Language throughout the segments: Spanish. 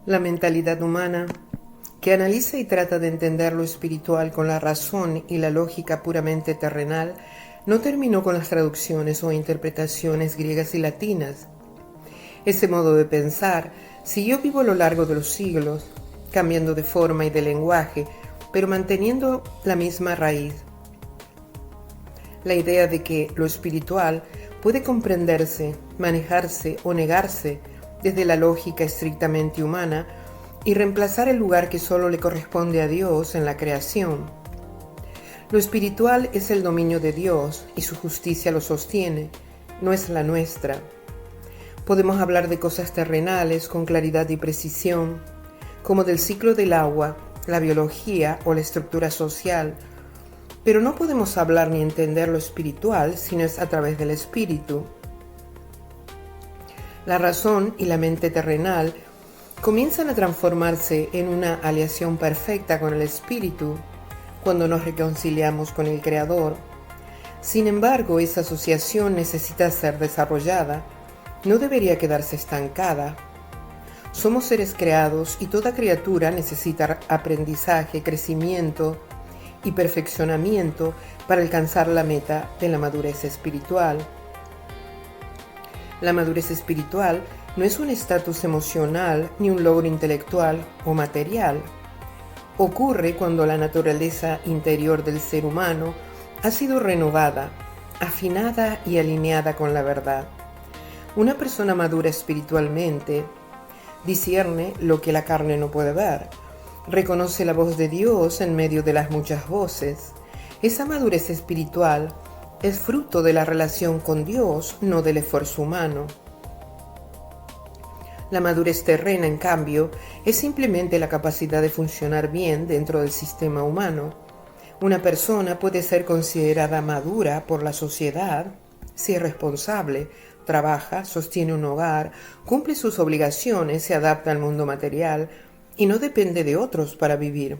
La mentalidad humana, que analiza y trata de entender lo espiritual con la razón y la lógica puramente terrenal, no terminó con las traducciones o interpretaciones griegas y latinas. Ese modo de pensar siguió vivo a lo largo de los siglos, cambiando de forma y de lenguaje, pero manteniendo la misma raíz. La idea de que lo espiritual puede comprenderse, manejarse o negarse desde la lógica estrictamente humana y reemplazar el lugar que solo le corresponde a Dios en la creación. Lo espiritual es el dominio de Dios y su justicia lo sostiene, no es la nuestra. Podemos hablar de cosas terrenales con claridad y precisión, como del ciclo del agua, la biología o la estructura social, pero no podemos hablar ni entender lo espiritual si no es a través del espíritu. La razón y la mente terrenal comienzan a transformarse en una aleación perfecta con el espíritu cuando nos reconciliamos con el Creador. Sin embargo, esa asociación necesita ser desarrollada, no debería quedarse estancada. Somos seres creados y toda criatura necesita aprendizaje, crecimiento y perfeccionamiento para alcanzar la meta de la madurez espiritual. La madurez espiritual no es un estatus emocional ni un logro intelectual o material. Ocurre cuando la naturaleza interior del ser humano ha sido renovada, afinada y alineada con la verdad. Una persona madura espiritualmente discierne lo que la carne no puede ver, reconoce la voz de Dios en medio de las muchas voces. Esa madurez espiritual es fruto de la relación con Dios, no del esfuerzo humano. La madurez terrena, en cambio, es simplemente la capacidad de funcionar bien dentro del sistema humano. Una persona puede ser considerada madura por la sociedad si es responsable, trabaja, sostiene un hogar, cumple sus obligaciones, se adapta al mundo material y no depende de otros para vivir.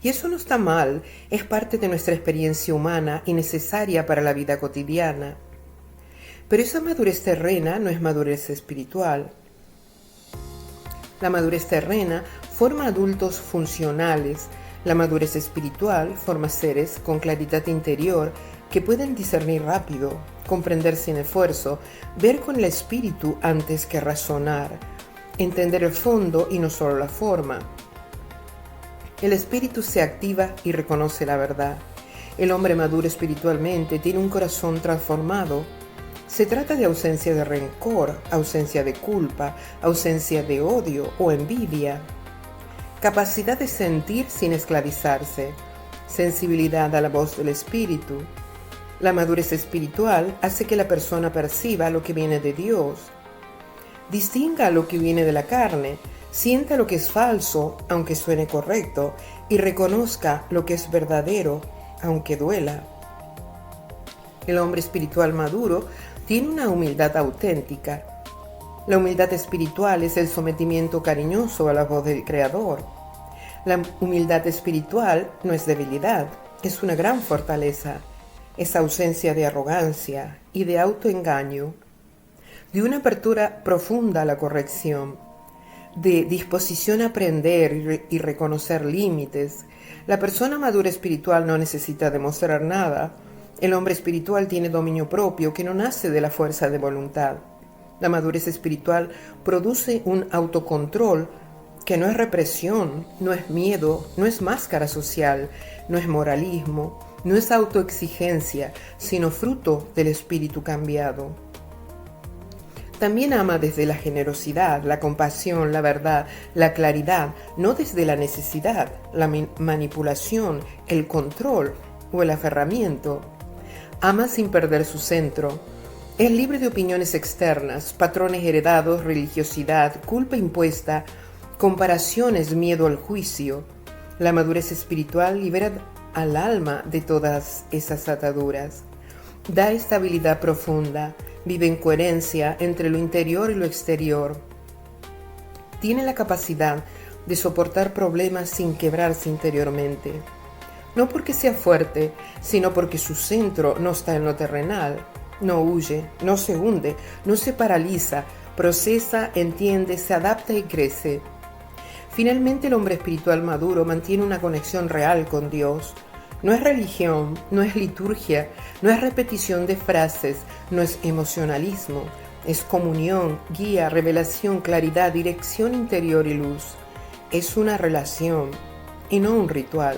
Y eso no está mal, es parte de nuestra experiencia humana y necesaria para la vida cotidiana. Pero esa madurez terrena no es madurez espiritual. La madurez terrena forma adultos funcionales. La madurez espiritual forma seres con claridad interior que pueden discernir rápido, comprender sin esfuerzo, ver con el espíritu antes que razonar, entender el fondo y no solo la forma. El espíritu se activa y reconoce la verdad. El hombre maduro espiritualmente tiene un corazón transformado. Se trata de ausencia de rencor, ausencia de culpa, ausencia de odio o envidia. Capacidad de sentir sin esclavizarse, sensibilidad a la voz del espíritu. La madurez espiritual hace que la persona perciba lo que viene de Dios, distinga lo que viene de la carne, sienta lo que es falso, aunque suene correcto, y reconozca lo que es verdadero, aunque duela. El hombre espiritual maduro tiene una humildad auténtica. La humildad espiritual es el sometimiento cariñoso a la voz del Creador. La humildad espiritual no es debilidad, es una gran fortaleza. Es ausencia de arrogancia y de autoengaño, de una apertura profunda a la corrección, de disposición a aprender y reconocer límites. La persona madura espiritual no necesita demostrar nada. El hombre espiritual tiene dominio propio que no nace de la fuerza de voluntad. La madurez espiritual produce un autocontrol que no es represión, no es miedo, no es máscara social, no es moralismo, no es autoexigencia, sino fruto del espíritu cambiado. También ama desde la generosidad, la compasión, la verdad, la claridad, no desde la necesidad, la manipulación, el control o el aferramiento. Ama sin perder su centro. Es libre de opiniones externas, patrones heredados, religiosidad, culpa impuesta, comparaciones, miedo al juicio. La madurez espiritual libera al alma de todas esas ataduras. Da estabilidad profunda, vive en coherencia entre lo interior y lo exterior. Tiene la capacidad de soportar problemas sin quebrarse interiormente. No porque sea fuerte, sino porque su centro no está en lo terrenal. No huye, no se hunde, no se paraliza, procesa, entiende, se adapta y crece. Finalmente, el hombre espiritual maduro mantiene una conexión real con Dios. No es religión, no es liturgia, no es repetición de frases, no es emocionalismo. Es comunión, guía, revelación, claridad, dirección interior y luz. Es una relación y no un ritual.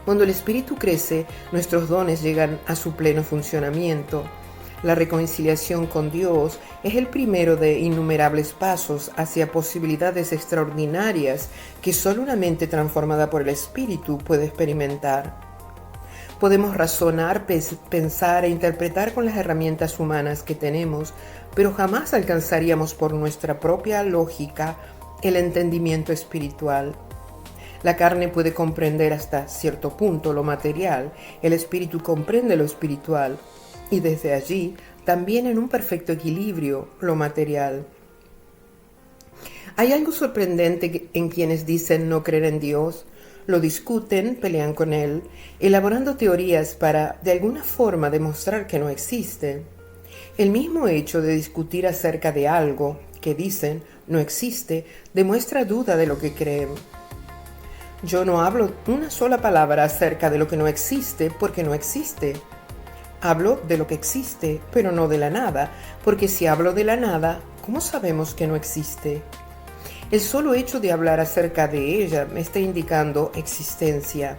Cuando el espíritu crece, nuestros dones llegan a su pleno funcionamiento. La reconciliación con Dios es el primero de innumerables pasos hacia posibilidades extraordinarias que solo una mente transformada por el espíritu puede experimentar. Podemos razonar, pensar e interpretar con las herramientas humanas que tenemos, pero jamás alcanzaríamos por nuestra propia lógica el entendimiento espiritual. La carne puede comprender hasta cierto punto lo material, el espíritu comprende lo espiritual, y desde allí también en un perfecto equilibrio lo material. Hay algo sorprendente en quienes dicen no creer en Dios, lo discuten, pelean con él, elaborando teorías para de alguna forma demostrar que no existe. El mismo hecho de discutir acerca de algo que dicen no existe demuestra duda de lo que creen. Yo no hablo una sola palabra acerca de lo que no existe porque no existe. Hablo de lo que existe, pero no de la nada, porque si hablo de la nada, ¿cómo sabemos que no existe? El solo hecho de hablar acerca de ella me está indicando existencia.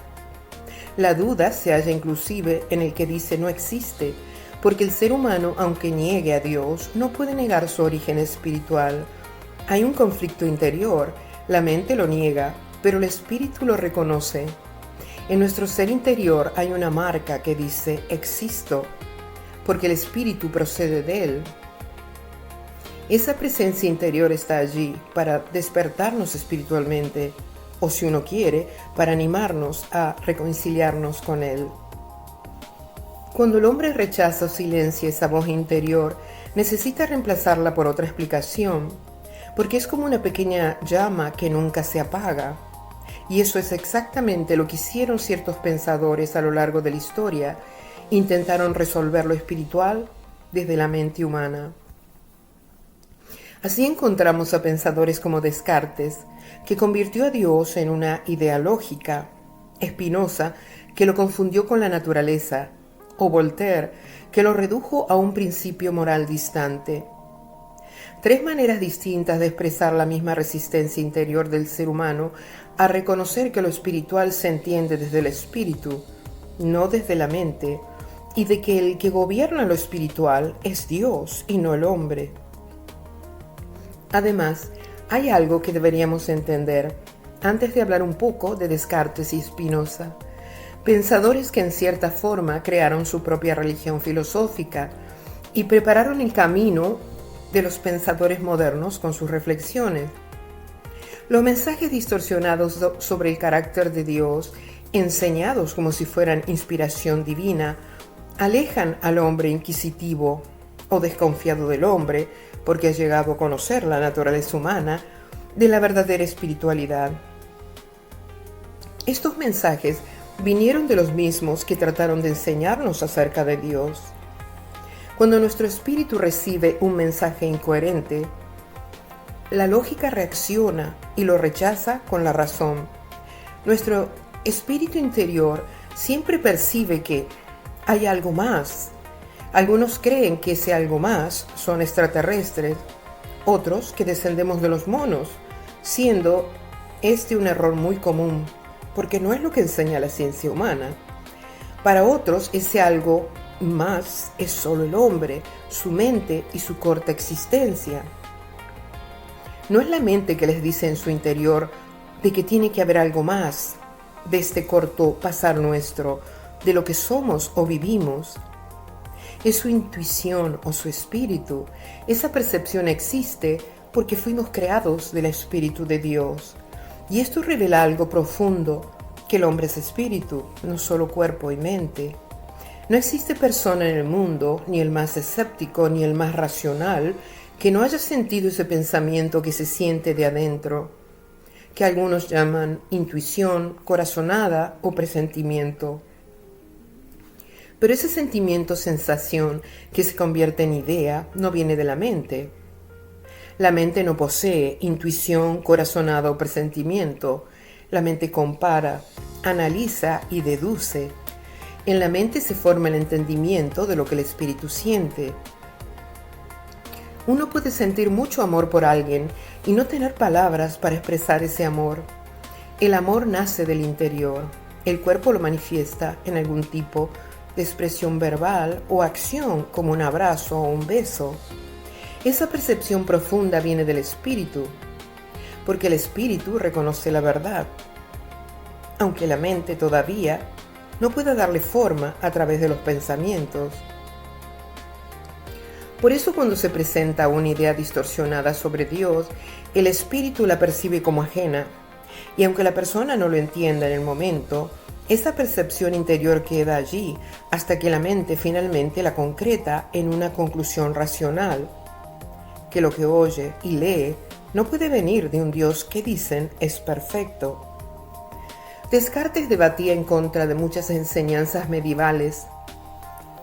La duda se halla inclusive en el que dice no existe, porque el ser humano, aunque niegue a Dios, no puede negar su origen espiritual. Hay un conflicto interior, la mente lo niega, pero el espíritu lo reconoce. En nuestro ser interior hay una marca que dice existo, porque el espíritu procede de él. Esa presencia interior está allí para despertarnos espiritualmente, o si uno quiere, para animarnos a reconciliarnos con él. Cuando el hombre rechaza o silencia esa voz interior, necesita reemplazarla por otra explicación, porque es como una pequeña llama que nunca se apaga. Y eso es exactamente lo que hicieron ciertos pensadores a lo largo de la historia. Intentaron resolver lo espiritual desde la mente humana. Así encontramos a pensadores como Descartes, que convirtió a Dios en una idea lógica, Spinoza, que lo confundió con la naturaleza, o Voltaire, que lo redujo a un principio moral distante. Tres maneras distintas de expresar la misma resistencia interior del ser humano a reconocer que lo espiritual se entiende desde el espíritu, no desde la mente, y de que el que gobierna lo espiritual es Dios y no el hombre. Además, hay algo que deberíamos entender antes de hablar un poco de Descartes y Spinoza, pensadores que en cierta forma crearon su propia religión filosófica y prepararon el camino de los pensadores modernos con sus reflexiones. Los mensajes distorsionados sobre el carácter de Dios, enseñados como si fueran inspiración divina, alejan al hombre inquisitivo o desconfiado del hombre, porque ha llegado a conocer la naturaleza humana, de la verdadera espiritualidad. Estos mensajes vinieron de los mismos que trataron de enseñarnos acerca de Dios. Cuando nuestro espíritu recibe un mensaje incoherente, la lógica reacciona y lo rechaza con la razón. Nuestro espíritu interior siempre percibe que hay algo más. Algunos creen que ese algo más son extraterrestres, otros que descendemos de los monos, siendo este un error muy común, porque no es lo que enseña la ciencia humana. Para otros, ese algo más es solo el hombre, su mente y su corta existencia. No es la mente que les dice en su interior de que tiene que haber algo más de este corto pasar nuestro, de lo que somos o vivimos. Es su intuición o su espíritu. Esa percepción existe porque fuimos creados del Espíritu de Dios. Y esto revela algo profundo, que el hombre es espíritu, no solo cuerpo y mente. No existe persona en el mundo, ni el más escéptico, ni el más racional, que no haya sentido ese pensamiento que se siente de adentro, que algunos llaman intuición, corazonada o presentimiento. Pero ese sentimiento, sensación, que se convierte en idea, no viene de la mente. La mente no posee intuición, corazonada o presentimiento. La mente compara, analiza y deduce. En la mente se forma el entendimiento de lo que el espíritu siente. Uno puede sentir mucho amor por alguien y no tener palabras para expresar ese amor. El amor nace del interior. El cuerpo lo manifiesta en algún tipo de expresión verbal o acción, como un abrazo o un beso. Esa percepción profunda viene del espíritu, porque el espíritu reconoce la verdad, aunque la mente todavía no pueda darle forma a través de los pensamientos. Por eso cuando se presenta una idea distorsionada sobre Dios, el espíritu la percibe como ajena, y aunque la persona no lo entienda en el momento, esa percepción interior queda allí hasta que la mente finalmente la concreta en una conclusión racional, que lo que oye y lee no puede venir de un Dios que dicen es perfecto. Descartes debatía en contra de muchas enseñanzas medievales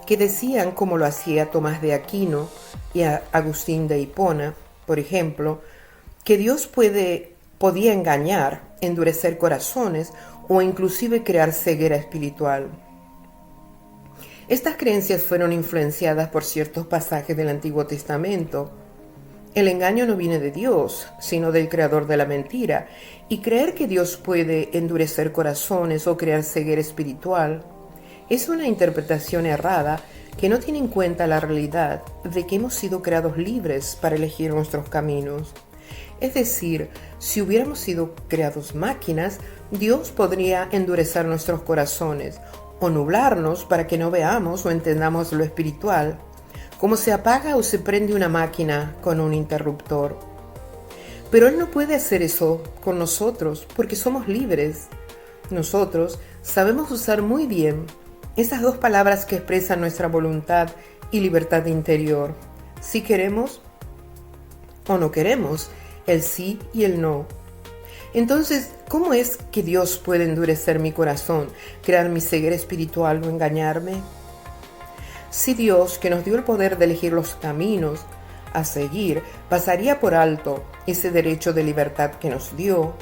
que decían, como lo hacía Tomás de Aquino y Agustín de Hipona, por ejemplo, que Dios podía engañar, endurecer corazones o inclusive crear ceguera espiritual. Estas creencias fueron influenciadas por ciertos pasajes del Antiguo Testamento. El engaño no viene de Dios, sino del creador de la mentira, y creer que Dios puede endurecer corazones o crear ceguera espiritual es una interpretación errada que no tiene en cuenta la realidad de que hemos sido creados libres para elegir nuestros caminos. Es decir, si hubiéramos sido creados máquinas, Dios podría endurecer nuestros corazones o nublarnos para que no veamos o entendamos lo espiritual, como se apaga o se prende una máquina con un interruptor. Pero Él no puede hacer eso con nosotros porque somos libres. Nosotros sabemos usar muy bien esas dos palabras que expresan nuestra voluntad y libertad interior. Si queremos o no queremos, el sí y el no. Entonces, ¿cómo es que Dios puede endurecer mi corazón, crear mi ceguera espiritual o engañarme? Si Dios, que nos dio el poder de elegir los caminos a seguir, pasaría por alto ese derecho de libertad que nos dio,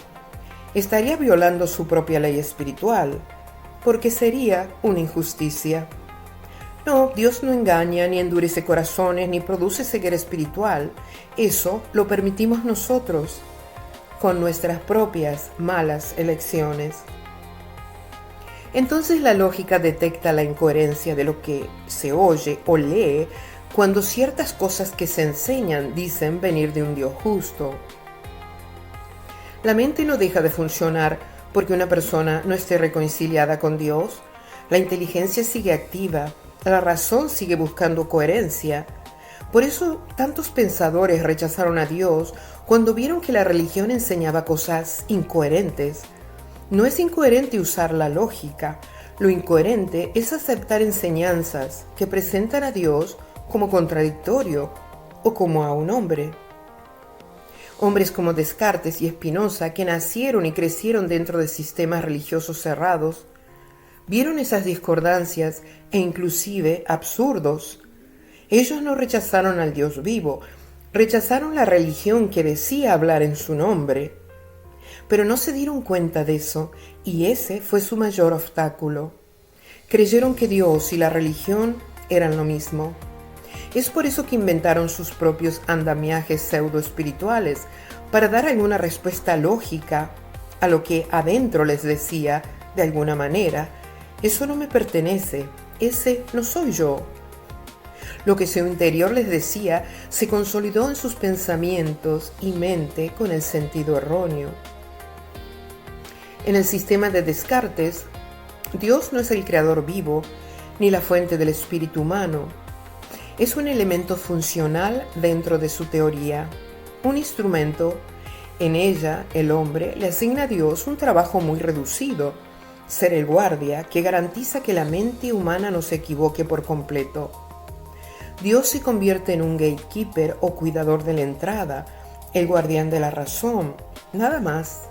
estaría violando su propia ley espiritual, porque sería una injusticia. No, Dios no engaña, ni endurece corazones, ni produce ceguera espiritual. Eso lo permitimos nosotros, con nuestras propias malas elecciones. Entonces la lógica detecta la incoherencia de lo que se oye o lee cuando ciertas cosas que se enseñan dicen venir de un Dios justo. La mente no deja de funcionar porque una persona no esté reconciliada con Dios. La inteligencia sigue activa, la razón sigue buscando coherencia. Por eso tantos pensadores rechazaron a Dios cuando vieron que la religión enseñaba cosas incoherentes. No es incoherente usar la lógica, lo incoherente es aceptar enseñanzas que presentan a Dios como contradictorio o como a un hombre. Hombres como Descartes y Spinoza, que nacieron y crecieron dentro de sistemas religiosos cerrados, vieron esas discordancias e inclusive absurdos. Ellos no rechazaron al Dios vivo, rechazaron la religión que decía hablar en su nombre. Pero no se dieron cuenta de eso, y ese fue su mayor obstáculo. Creyeron que Dios y la religión eran lo mismo. Es por eso que inventaron sus propios andamiajes pseudo-espirituales, para dar alguna respuesta lógica a lo que adentro les decía, de alguna manera, eso no me pertenece, ese no soy yo. Lo que su interior les decía se consolidó en sus pensamientos y mente con el sentido erróneo. En el sistema de Descartes, Dios no es el creador vivo ni la fuente del espíritu humano. Es un elemento funcional dentro de su teoría, un instrumento. En ella, el hombre le asigna a Dios un trabajo muy reducido, ser el guardia que garantiza que la mente humana no se equivoque por completo. Dios se convierte en un gatekeeper o cuidador de la entrada, el guardián de la razón, nada más.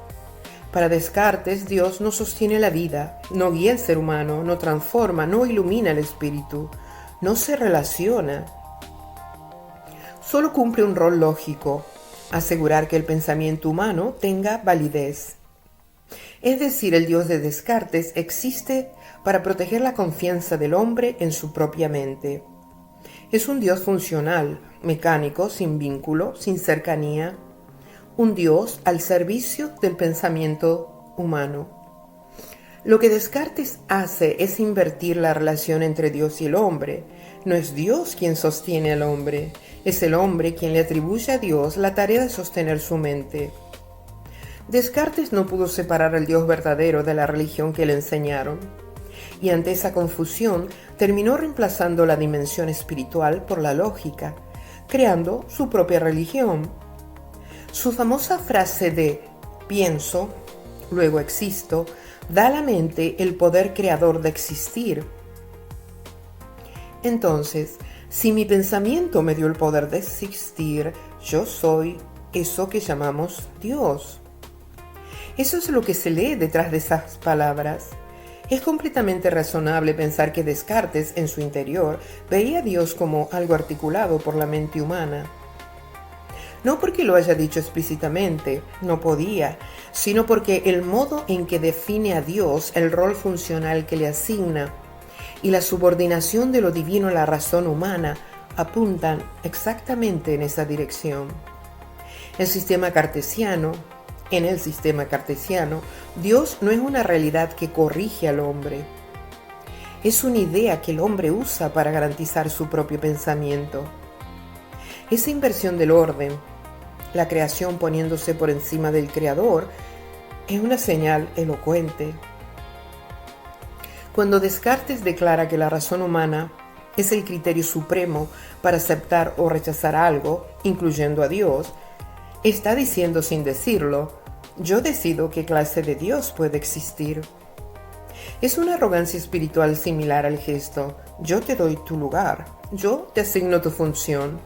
Para Descartes, Dios no sostiene la vida, no guía al ser humano, no transforma, no ilumina el espíritu, no se relaciona. Solo cumple un rol lógico, asegurar que el pensamiento humano tenga validez. Es decir, el Dios de Descartes existe para proteger la confianza del hombre en su propia mente. Es un Dios funcional, mecánico, sin vínculo, sin cercanía, un Dios al servicio del pensamiento humano. Lo que Descartes hace es invertir la relación entre Dios y el hombre. No es Dios quien sostiene al hombre, es el hombre quien le atribuye a Dios la tarea de sostener su mente. Descartes no pudo separar al Dios verdadero de la religión que le enseñaron, y ante esa confusión terminó reemplazando la dimensión espiritual por la lógica, creando su propia religión. Su famosa frase de pienso, luego existo, da a la mente el poder creador de existir. Entonces, si mi pensamiento me dio el poder de existir, yo soy eso que llamamos Dios. Eso es lo que se lee detrás de esas palabras. Es completamente razonable pensar que Descartes, en su interior, veía a Dios como algo articulado por la mente humana. No porque lo haya dicho explícitamente, no podía, sino porque el modo en que define a Dios, el rol funcional que le asigna, y la subordinación de lo divino a la razón humana apuntan exactamente en esa dirección. En el sistema cartesiano, Dios no es una realidad que corrige al hombre. Es una idea que el hombre usa para garantizar su propio pensamiento. Esa inversión del orden, la creación poniéndose por encima del creador, es una señal elocuente. Cuando Descartes declara que la razón humana es el criterio supremo para aceptar o rechazar algo, incluyendo a Dios, está diciendo sin decirlo: yo decido qué clase de Dios puede existir. Es una arrogancia espiritual similar al gesto: yo te doy tu lugar, yo te asigno tu función.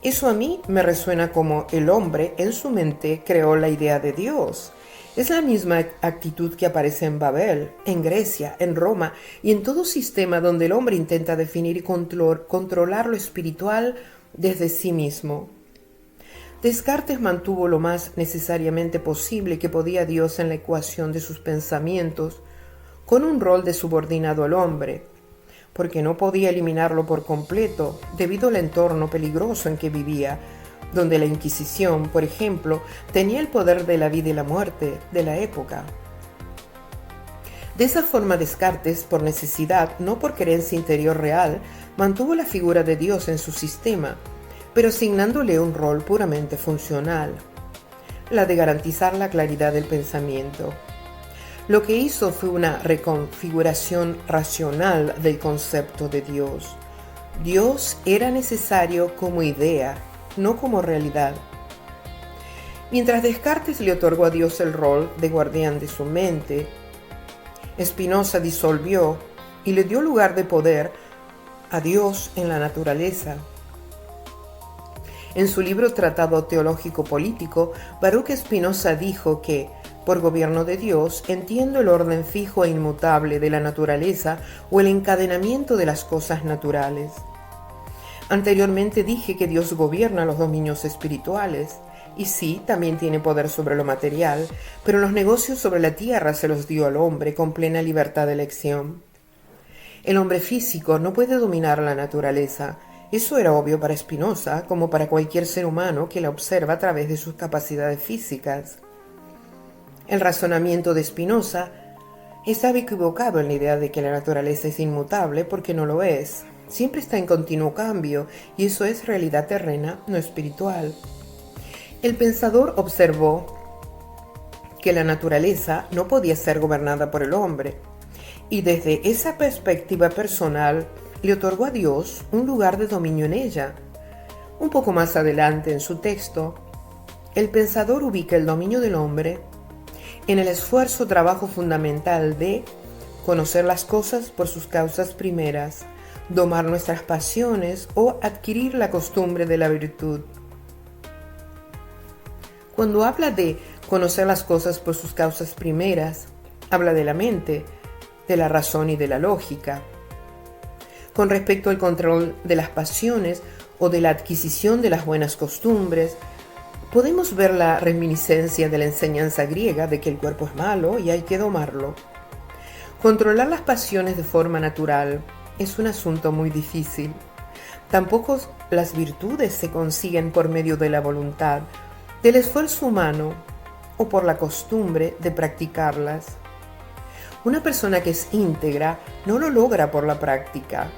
Eso a mí me resuena como el hombre en su mente creó la idea de Dios. Es la misma actitud que aparece en Babel, en Grecia, en Roma y en todo sistema donde el hombre intenta definir y controlar lo espiritual desde sí mismo. Descartes mantuvo lo más necesariamente posible que podía Dios en la ecuación de sus pensamientos, con un rol de subordinado al hombre, porque no podía eliminarlo por completo debido al entorno peligroso en que vivía, donde la Inquisición, por ejemplo, tenía el poder de la vida y la muerte de la época. De esa forma, Descartes, por necesidad, no por creencia interior real, mantuvo la figura de Dios en su sistema, pero asignándole un rol puramente funcional, la de garantizar la claridad del pensamiento. Lo que hizo fue una reconfiguración racional del concepto de Dios. Dios era necesario como idea, no como realidad. Mientras Descartes le otorgó a Dios el rol de guardián de su mente, Spinoza disolvió y le dio lugar de poder a Dios en la naturaleza. En su libro Tratado Teológico Político, Baruch Spinoza dijo que, por gobierno de Dios, entiendo el orden fijo e inmutable de la naturaleza o el encadenamiento de las cosas naturales. Anteriormente dije que Dios gobierna los dominios espirituales, y sí, también tiene poder sobre lo material, pero los negocios sobre la tierra se los dio al hombre con plena libertad de elección. El hombre físico no puede dominar la naturaleza. Eso era obvio para Spinoza, como para cualquier ser humano que la observa a través de sus capacidades físicas. El razonamiento de Spinoza estaba equivocado en la idea de que la naturaleza es inmutable, porque no lo es. Siempre está en continuo cambio, y eso es realidad terrena, no espiritual. El pensador observó que la naturaleza no podía ser gobernada por el hombre, y desde esa perspectiva personal le otorgó a Dios un lugar de dominio en ella. Un poco más adelante en su texto, el pensador ubica el dominio del hombre en el trabajo fundamental de conocer las cosas por sus causas primeras, domar nuestras pasiones o adquirir la costumbre de la virtud. Cuando habla de conocer las cosas por sus causas primeras, habla de la mente, de la razón y de la lógica. Con respecto al control de las pasiones o de la adquisición de las buenas costumbres, podemos ver la reminiscencia de la enseñanza griega de que el cuerpo es malo y hay que domarlo. Controlar las pasiones de forma natural es un asunto muy difícil. Tampoco las virtudes se consiguen por medio de la voluntad, del esfuerzo humano o por la costumbre de practicarlas. Una persona que es íntegra no lo logra por la práctica.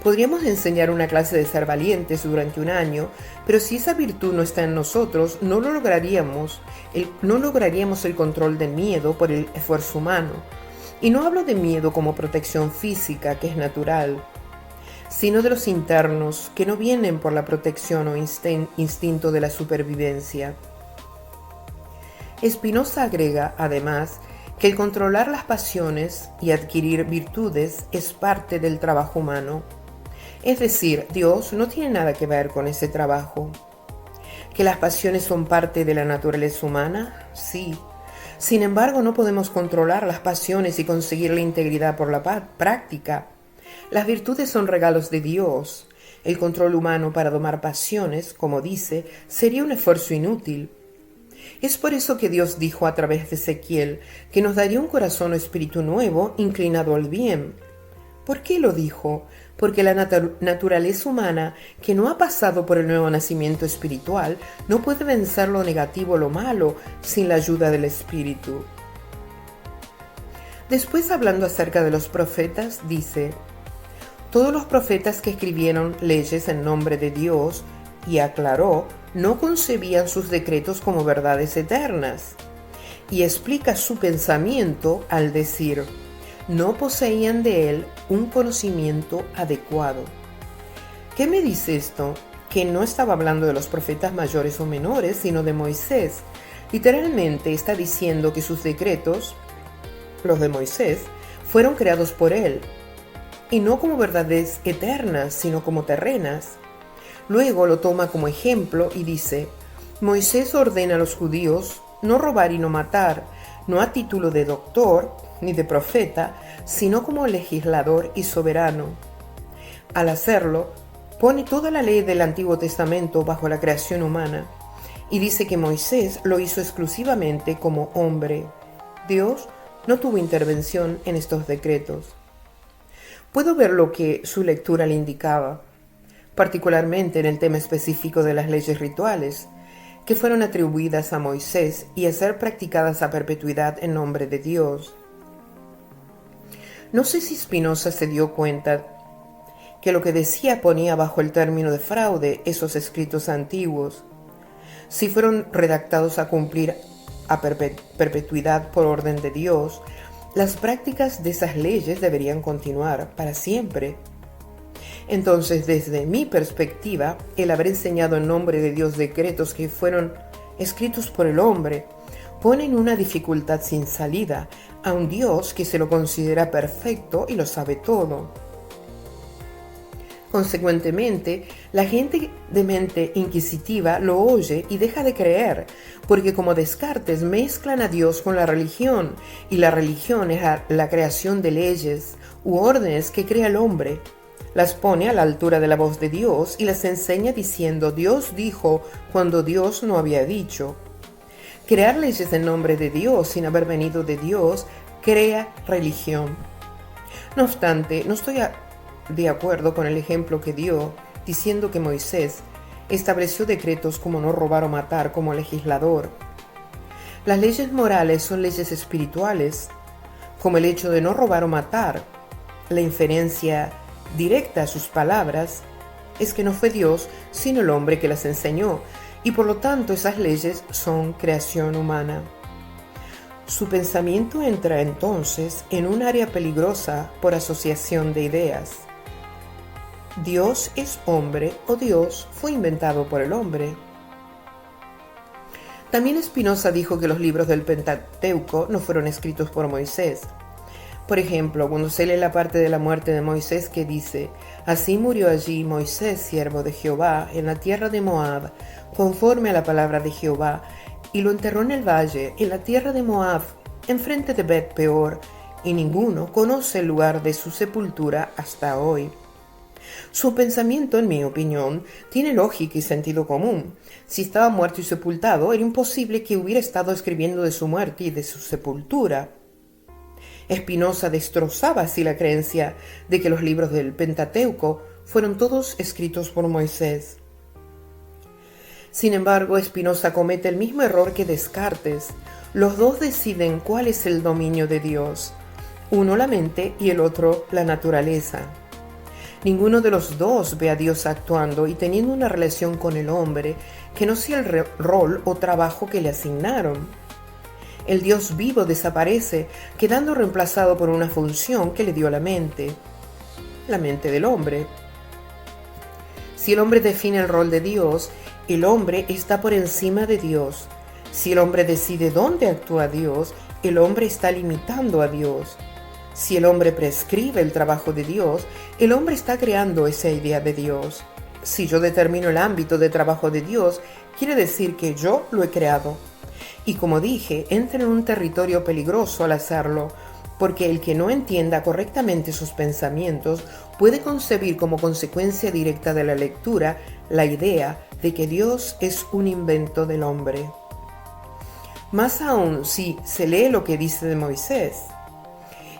Podríamos enseñar una clase de ser valientes durante un año, pero si esa virtud no está en nosotros, no lograríamos el control del miedo por el esfuerzo humano. Y no hablo de miedo como protección física, que es natural, sino de los internos, que no vienen por la protección o instinto de la supervivencia. Spinoza agrega, además, que el controlar las pasiones y adquirir virtudes es parte del trabajo humano. Es decir, Dios no tiene nada que ver con ese trabajo. ¿Que las pasiones son parte de la naturaleza humana? Sí. Sin embargo, no podemos controlar las pasiones y conseguir la integridad por la práctica. Las virtudes son regalos de Dios. El control humano para domar pasiones, como dice, sería un esfuerzo inútil. Es por eso que Dios dijo a través de Ezequiel que nos daría un corazón o espíritu nuevo inclinado al bien. ¿Por qué lo dijo? Porque la naturaleza humana, que no ha pasado por el nuevo nacimiento espiritual, no puede vencer lo negativo o lo malo sin la ayuda del Espíritu. Después, hablando acerca de los profetas, dice: todos los profetas que escribieron leyes en nombre de Dios, y aclaró, no concebían sus decretos como verdades eternas. Y explica su pensamiento al decir: no poseían de él un conocimiento adecuado. ¿Qué me dice esto? Que no estaba hablando de los profetas mayores o menores, sino de Moisés. Literalmente está diciendo que sus decretos, los de Moisés, fueron creados por él, y no como verdades eternas, sino como terrenas. Luego lo toma como ejemplo y dice: Moisés ordena a los judíos no robar y no matar, no a título de doctor ni de profeta, sino como legislador y soberano. Al hacerlo, pone toda la ley del Antiguo Testamento bajo la creación humana y dice que Moisés lo hizo exclusivamente como hombre. Dios no tuvo intervención en estos decretos. Puedo ver lo que su lectura le indicaba, particularmente en el tema específico de las leyes rituales, que fueron atribuidas a Moisés y a ser practicadas a perpetuidad en nombre de Dios. No sé si Spinoza se dio cuenta que lo que decía ponía bajo el término de fraude esos escritos antiguos. Si fueron redactados a cumplir a perpetuidad por orden de Dios, las prácticas de esas leyes deberían continuar para siempre. Entonces, desde mi perspectiva, el haber enseñado en nombre de Dios decretos que fueron escritos por el hombre pone en una dificultad sin salida a un Dios que se lo considera perfecto y lo sabe todo. Consecuentemente, la gente de mente inquisitiva lo oye y deja de creer, porque como Descartes mezclan a Dios con la religión, y la religión es la creación de leyes u órdenes que crea el hombre. Las pone a la altura de la voz de Dios y las enseña diciendo: Dios dijo cuando Dios no había dicho. Crear leyes en nombre de Dios sin haber venido de Dios crea religión. No obstante, no estoy de acuerdo con el ejemplo que dio, diciendo que Moisés estableció decretos como no robar o matar como legislador. Las leyes morales son leyes espirituales, como el hecho de no robar o matar. La inferencia directa a sus palabras es que no fue Dios, sino el hombre que las enseñó, y por lo tanto esas leyes son creación humana. Su pensamiento entra entonces en un área peligrosa por asociación de ideas. ¿Dios es hombre o Dios fue inventado por el hombre? También Spinoza dijo que los libros del Pentateuco no fueron escritos por Moisés. Por ejemplo, cuando se lee la parte de la muerte de Moisés que dice: así murió allí Moisés, siervo de Jehová, en la tierra de Moab, conforme a la palabra de Jehová, y lo enterró en el valle, en la tierra de Moab, enfrente de Bet Peor, y ninguno conoce el lugar de su sepultura hasta hoy. Su pensamiento, en mi opinión, tiene lógica y sentido común. Si estaba muerto y sepultado, era imposible que hubiera estado escribiendo de su muerte y de su sepultura. Spinoza destrozaba así la creencia de que los libros del Pentateuco fueron todos escritos por Moisés. Sin embargo, Spinoza comete el mismo error que Descartes. Los dos deciden cuál es el dominio de Dios, uno la mente y el otro la naturaleza. Ninguno de los dos ve a Dios actuando y teniendo una relación con el hombre que no sea el rol o trabajo que le asignaron. El Dios vivo desaparece, quedando reemplazado por una función que le dio la mente del hombre. Si el hombre define el rol de Dios, el hombre está por encima de Dios. Si el hombre decide dónde actúa Dios, el hombre está limitando a Dios. Si el hombre prescribe el trabajo de Dios, el hombre está creando esa idea de Dios. Si yo determino el ámbito de trabajo de Dios, quiere decir que yo lo he creado. Y como dije, entra en un territorio peligroso al hacerlo, porque el que no entienda correctamente sus pensamientos puede concebir como consecuencia directa de la lectura la idea de que Dios es un invento del hombre. Más aún si se lee lo que dice de Moisés.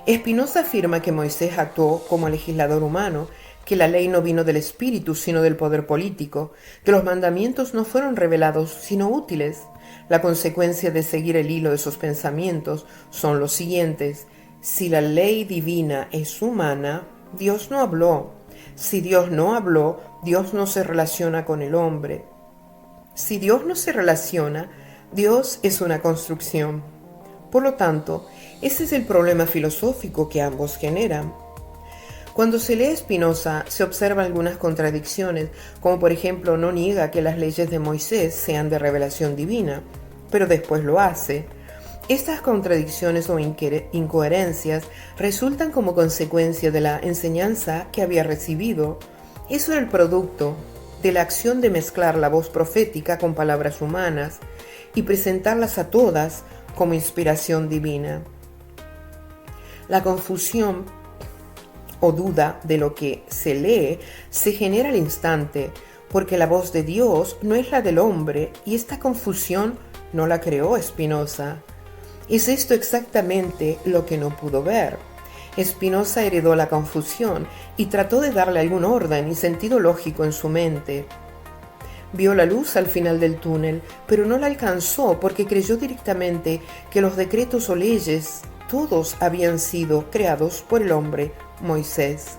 Spinoza afirma que Moisés actuó como legislador humano, que la ley no vino del espíritu sino del poder político, que los mandamientos no fueron revelados sino útiles. La consecuencia de seguir el hilo de sus pensamientos son los siguientes: si la ley divina es humana, Dios no habló. Si Dios no habló, Dios no se relaciona con el hombre. Si Dios no se relaciona, Dios es una construcción. Por lo tanto, ese es el problema filosófico que ambos generan. Cuando se lee Spinoza, se observan algunas contradicciones, como por ejemplo no niega que las leyes de Moisés sean de revelación divina, pero después lo hace. Estas contradicciones o incoherencias resultan como consecuencia de la enseñanza que había recibido. Eso era el producto de la acción de mezclar la voz profética con palabras humanas y presentarlas a todas como inspiración divina. La confusión o duda de lo que se lee se genera al instante, porque la voz de Dios no es la del hombre y esta confusión no la creó Spinoza. Es esto exactamente lo que no pudo ver. Spinoza heredó la confusión y trató de darle algún orden y sentido lógico en su mente. Vio la luz al final del túnel, pero no la alcanzó porque creyó directamente que los decretos o leyes todos habían sido creados por el hombre Moisés.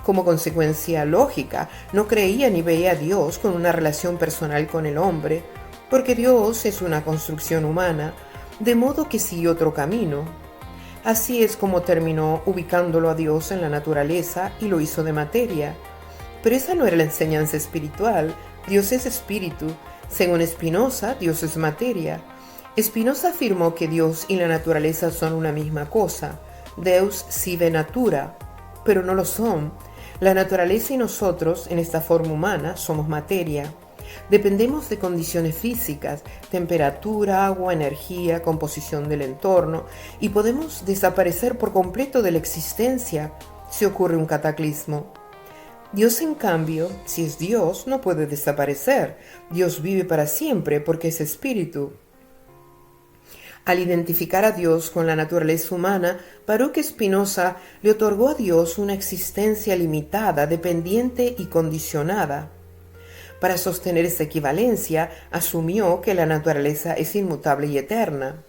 Como consecuencia lógica, no creía ni veía a Dios con una relación personal con el hombre, porque Dios es una construcción humana, de modo que siguió otro camino. Así es como terminó ubicándolo a Dios en la naturaleza y lo hizo de materia. Pero esa no era la enseñanza espiritual. Dios es espíritu. Según Spinoza, Dios es materia. Spinoza afirmó que Dios y la naturaleza son una misma cosa. Deus sive natura, pero no lo son. La naturaleza y nosotros, en esta forma humana, somos materia. Dependemos de condiciones físicas, temperatura, agua, energía, composición del entorno, y podemos desaparecer por completo de la existencia si ocurre un cataclismo. Dios, en cambio, si es Dios, no puede desaparecer. Dios vive para siempre porque es espíritu. Al identificar a Dios con la naturaleza humana, Baruch Spinoza le otorgó a Dios una existencia limitada, dependiente y condicionada. Para sostener esa equivalencia, asumió que la naturaleza es inmutable y eterna.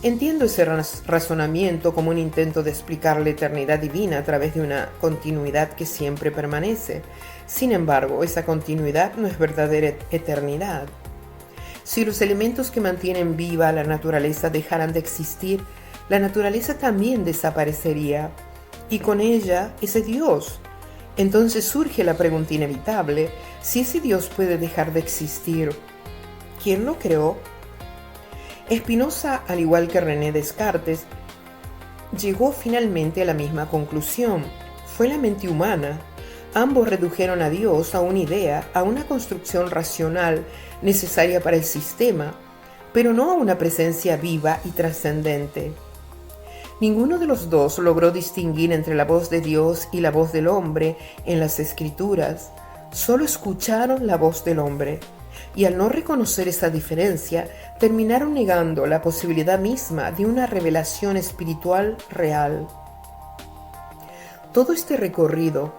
Entiendo ese razonamiento como un intento de explicar la eternidad divina a través de una continuidad que siempre permanece. Sin embargo, esa continuidad no es verdadera eternidad. Si los elementos que mantienen viva la naturaleza dejaran de existir, la naturaleza también desaparecería, y con ella ese Dios. Entonces surge la pregunta inevitable: si ese Dios puede dejar de existir, ¿quién lo creó? Spinoza, al igual que René Descartes, llegó finalmente a la misma conclusión. Fue la mente humana. Ambos redujeron a Dios a una idea, a una construcción racional necesaria para el sistema, pero no a una presencia viva y trascendente. Ninguno de los dos logró distinguir entre la voz de Dios y la voz del hombre en las Escrituras. Solo escucharon la voz del hombre, y al no reconocer esa diferencia, terminaron negando la posibilidad misma de una revelación espiritual real. Todo este recorrido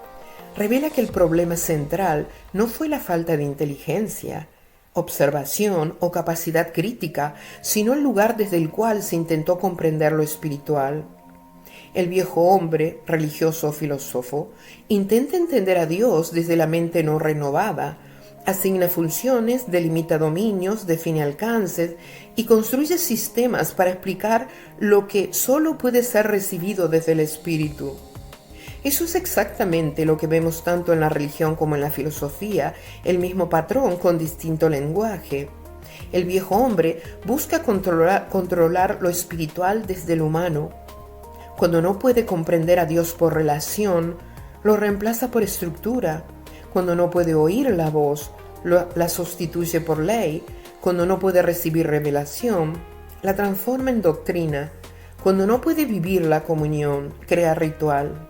revela que el problema central no fue la falta de inteligencia, observación o capacidad crítica, sino el lugar desde el cual se intentó comprender lo espiritual. El viejo hombre, religioso o filósofo, intenta entender a Dios desde la mente no renovada, asigna funciones, delimita dominios, define alcances y construye sistemas para explicar lo que solo puede ser recibido desde el espíritu. Eso es exactamente lo que vemos tanto en la religión como en la filosofía, el mismo patrón con distinto lenguaje. El viejo hombre busca controlar lo espiritual desde lo humano. Cuando no puede comprender a Dios por relación, lo reemplaza por estructura. Cuando no puede oír la voz, la sustituye por ley. Cuando no puede recibir revelación, la transforma en doctrina. Cuando no puede vivir la comunión, crea ritual.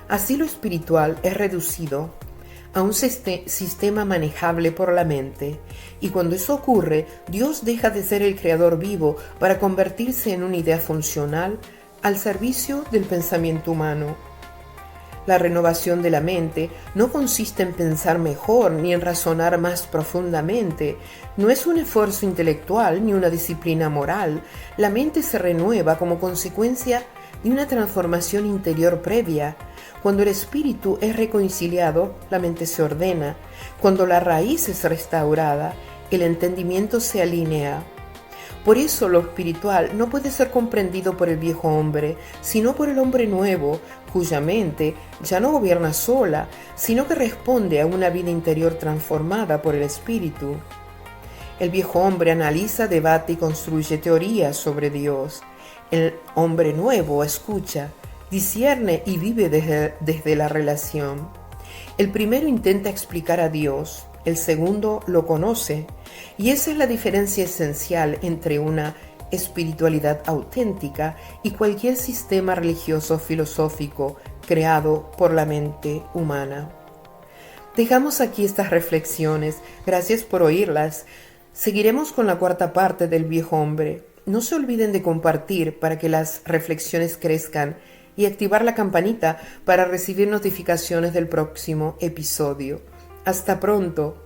Así lo espiritual es reducido a un sistema manejable por la mente, y cuando eso ocurre, Dios deja de ser el creador vivo para convertirse en una idea funcional al servicio del pensamiento humano. La renovación de la mente no consiste en pensar mejor ni en razonar más profundamente. No es un esfuerzo intelectual ni una disciplina moral. La mente se renueva como consecuencia de una transformación interior previa. Cuando el espíritu es reconciliado, la mente se ordena. Cuando la raíz es restaurada, el entendimiento se alinea. Por eso lo espiritual no puede ser comprendido por el viejo hombre, sino por el hombre nuevo, cuya mente ya no gobierna sola, sino que responde a una vida interior transformada por el espíritu. El viejo hombre analiza, debate y construye teorías sobre Dios. El hombre nuevo escucha, discierne y vive desde la relación. El primero intenta explicar a Dios, el segundo lo conoce, y esa es la diferencia esencial entre una espiritualidad auténtica y cualquier sistema religioso filosófico creado por la mente humana. Dejamos aquí estas reflexiones, gracias por oírlas. Seguiremos con la cuarta parte del viejo hombre. No se olviden de compartir para que las reflexiones crezcan y activar la campanita para recibir notificaciones del próximo episodio. Hasta pronto.